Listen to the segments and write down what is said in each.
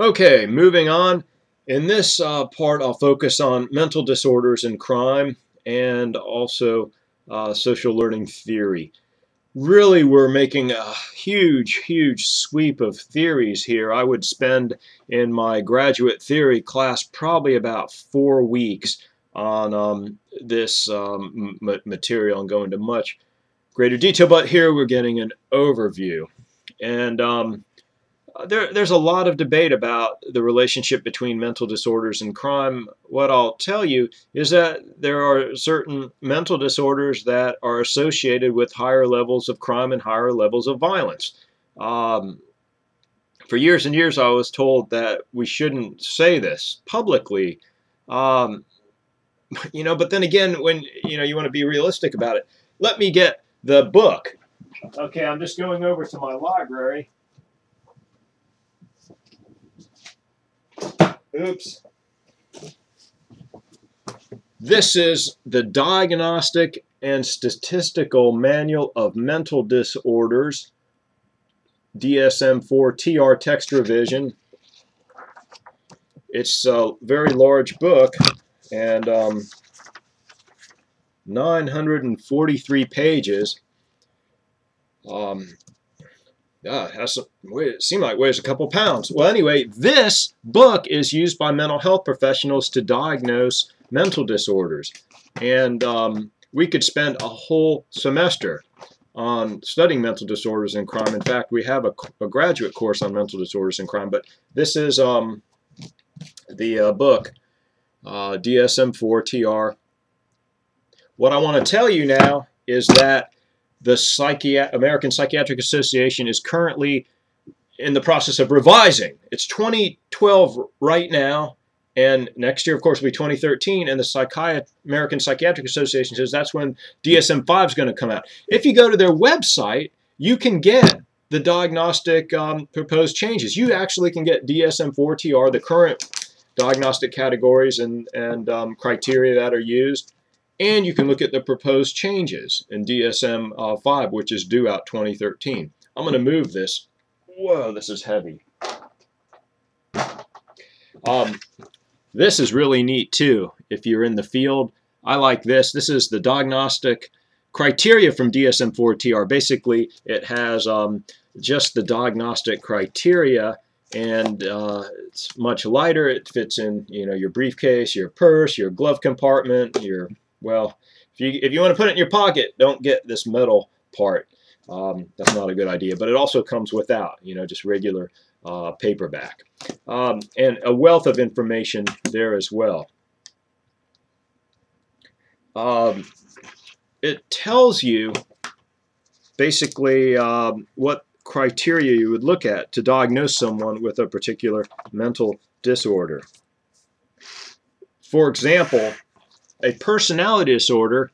Okay, moving on. In this part, I'll focus on mental disorders and crime and also social learning theory. Really, we're making a huge sweep of theories here. I would spend in my graduate theory class probably about 4 weeks on this material and go into much greater detail, but here we're getting an overview. And there's a lot of debate about the relationship between mental disorders and crime. What I'll tell you is that there are certain mental disorders that are associated with higher levels of crime and higher levels of violence. For years and years, I was told that we shouldn't say this publicly. But then again, when you want to be realistic about it, let me get the book. Okay, I'm just going over to my library. Oops. This is the Diagnostic and Statistical Manual of Mental Disorders, DSM-4 TR text revision. It's a very large book and 943 pages. It seemed like it weighs a couple pounds. Well, anyway, this book is used by mental health professionals to diagnose mental disorders. And we could spend a whole semester on studying mental disorders and crime. In fact, we have a graduate course on mental disorders and crime. But this is the book, DSM-4 TR. What I want to tell you now is that the American Psychiatric Association is currently in the process of revising. It's 2012 right now, and next year, of course, will be 2013, and the American Psychiatric Association says that's when DSM-5 is going to come out. If you go to their website, you can get the diagnostic proposed changes. You actually can get DSM-4 TR, the current diagnostic categories and criteria that are used. And you can look at the proposed changes in DSM-5, which is due out 2013. I'm going to move this. Whoa, this is heavy. This is really neat, too, if you're in the field. I like this. This is the Diagnostic Criteria from DSM-4 TR. Basically, it has just the diagnostic criteria, and it's much lighter. It fits in, your briefcase, your purse, your glove compartment, well, if you want to put it in your pocket, don't get this metal part. That's not a good idea. But it also comes without, just regular paperback. And a wealth of information there as well. It tells you basically what criteria you would look at to diagnose someone with a particular mental disorder. For example, a personality disorder,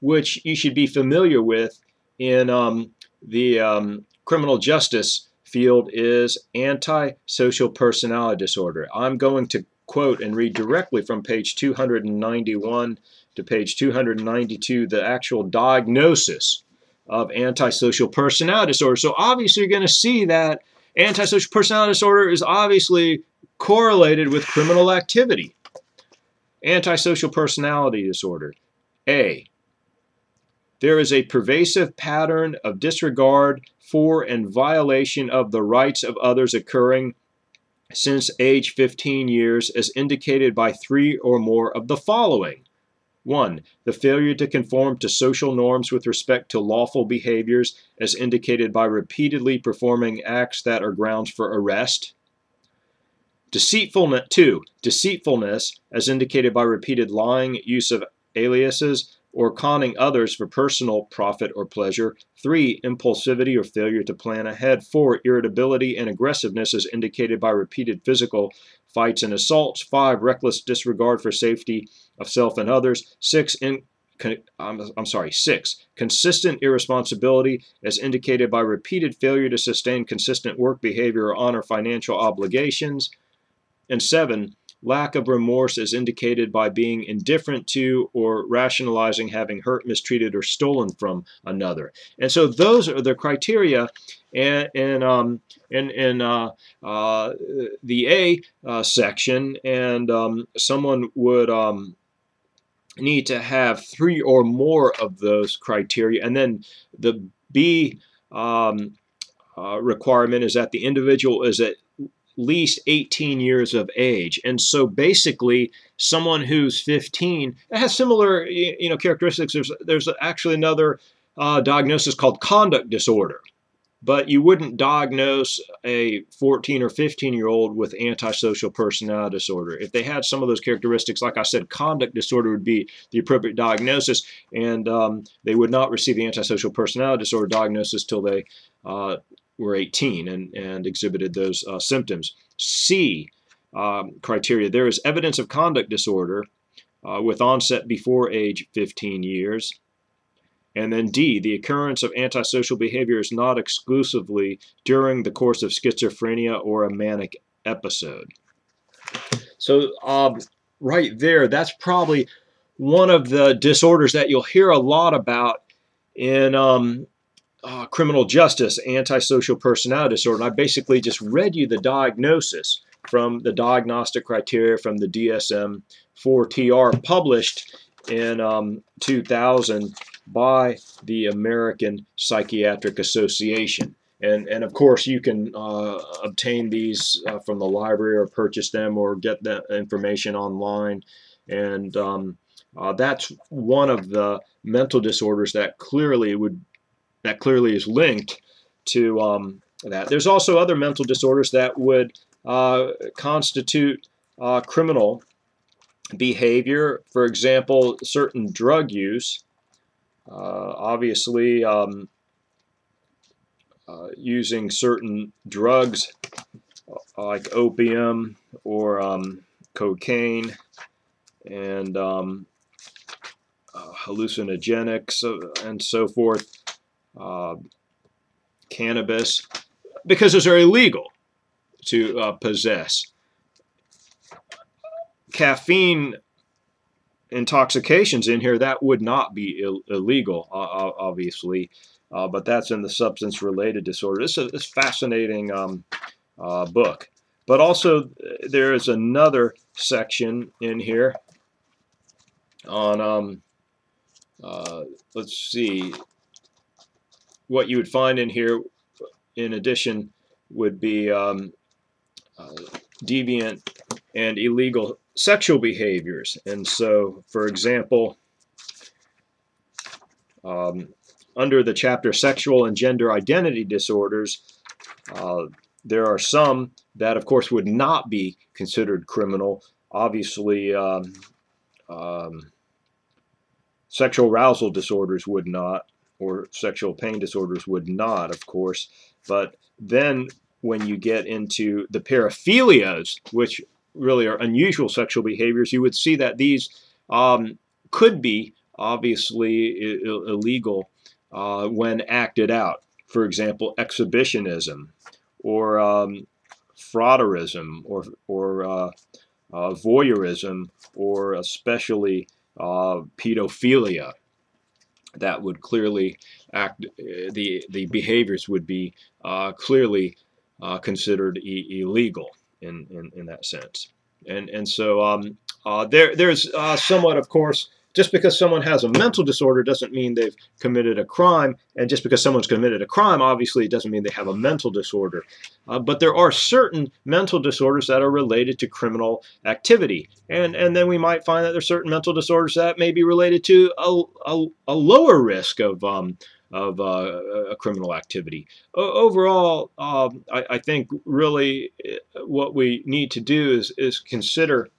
which you should be familiar with in the criminal justice field, is antisocial personality disorder. I'm going to quote and read directly from page 291 to page 292 the actual diagnosis of antisocial personality disorder. So obviously you're going to see that antisocial personality disorder is obviously correlated with criminal activity. Antisocial personality disorder. A. There is a pervasive pattern of disregard for and violation of the rights of others occurring since age 15 years, as indicated by 3 or more of the following. 1. The failure to conform to social norms with respect to lawful behaviors, as indicated by repeatedly performing acts that are grounds for arrest. 2. Deceitfulness, as indicated by repeated lying, use of aliases, or conning others for personal profit or pleasure. 3. Impulsivity or failure to plan ahead. 4. Irritability and aggressiveness, as indicated by repeated physical fights and assaults. 5. Reckless disregard for safety of self and others. 6. Consistent irresponsibility, as indicated by repeated failure to sustain consistent work behavior or honor financial obligations. And 7, lack of remorse is indicated by being indifferent to or rationalizing having hurt, mistreated, or stolen from another. And so those are the criteria. And in the A section, and someone would need to have 3 or more of those criteria. And then the B requirement is that the individual is at least 18 years of age. And so basically someone who's 15 has similar characteristics. There's actually another diagnosis called conduct disorder, but you wouldn't diagnose a 14 or 15-year-old with antisocial personality disorder. If they had some of those characteristics, like I said, conduct disorder would be the appropriate diagnosis, and they would not receive the antisocial personality disorder diagnosis till they were 18 and exhibited those symptoms. C criteria, there is evidence of conduct disorder with onset before age 15 years. And then D, the occurrence of antisocial behavior is not exclusively during the course of schizophrenia or a manic episode. So right there, that's probably one of the disorders that you'll hear a lot about in criminal justice, antisocial personality disorder. And I basically just read you the diagnosis from the Diagnostic Criteria from the DSM-4TR, published in 2000 by the American Psychiatric Association. And of course, you can obtain these from the library or purchase them or get the information online. And that's one of the mental disorders that clearly is linked to that. There's also other mental disorders that would constitute criminal behavior. For example, certain drug use. Obviously, using certain drugs like opium or cocaine and hallucinogenics and so forth, cannabis, because those are illegal to possess. Caffeine intoxications in here, that would not be illegal, obviously, but that's in the substance-related disorder. This is a fascinating book. But also, there is another section in here on, let's see, what you would find in here, in addition, would be deviant and illegal sexual behaviors. And so, for example, under the chapter Sexual and Gender Identity Disorders, there are some that, of course, would not be considered criminal. Obviously, sexual arousal disorders would not, or sexual pain disorders would not, of course. But then when you get into the paraphilias, which really are unusual sexual behaviors, you would see that these could be obviously illegal when acted out. For example, exhibitionism, or frauderism, or voyeurism, or especially pedophilia. That would clearly act. The behaviors would be clearly considered illegal in that sense. And so there's somewhat, of course, just because someone has a mental disorder doesn't mean they've committed a crime, and just because someone's committed a crime, obviously, it doesn't mean they have a mental disorder. But there are certain mental disorders that are related to criminal activity, and then we might find that there's certain mental disorders that may be related to a lower risk of a criminal activity. Overall, I think really what we need to do is consider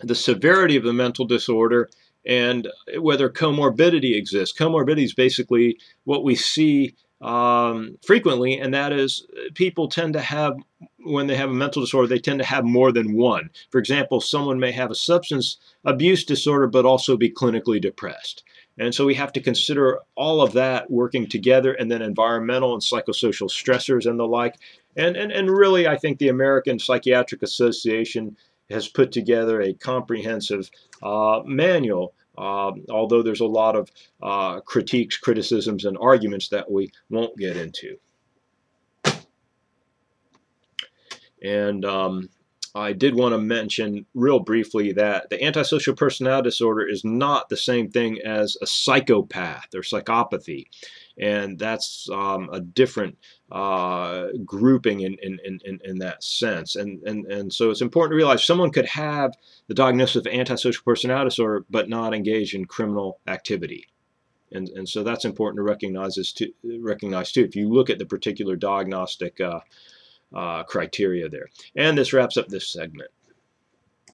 the severity of the mental disorder and whether comorbidity exists. Comorbidity is basically what we see frequently, and that is people tend to have, when they have a mental disorder, they tend to have more than one. For example, someone may have a substance abuse disorder but also be clinically depressed. And so we have to consider all of that working together, and then environmental and psychosocial stressors and the like. And really, I think the American Psychiatric Association has put together a comprehensive manual, although there's a lot of critiques, criticisms, and arguments that we won't get into. And I did want to mention real briefly that the antisocial personality disorder is not the same thing as a psychopath or psychopathy. And that's a different grouping in that sense. And so it's important to realize someone could have the diagnosis of antisocial personality disorder but not engage in criminal activity. And so that's important to recognize too. If you look at the particular diagnostic criteria there. And this wraps up this segment.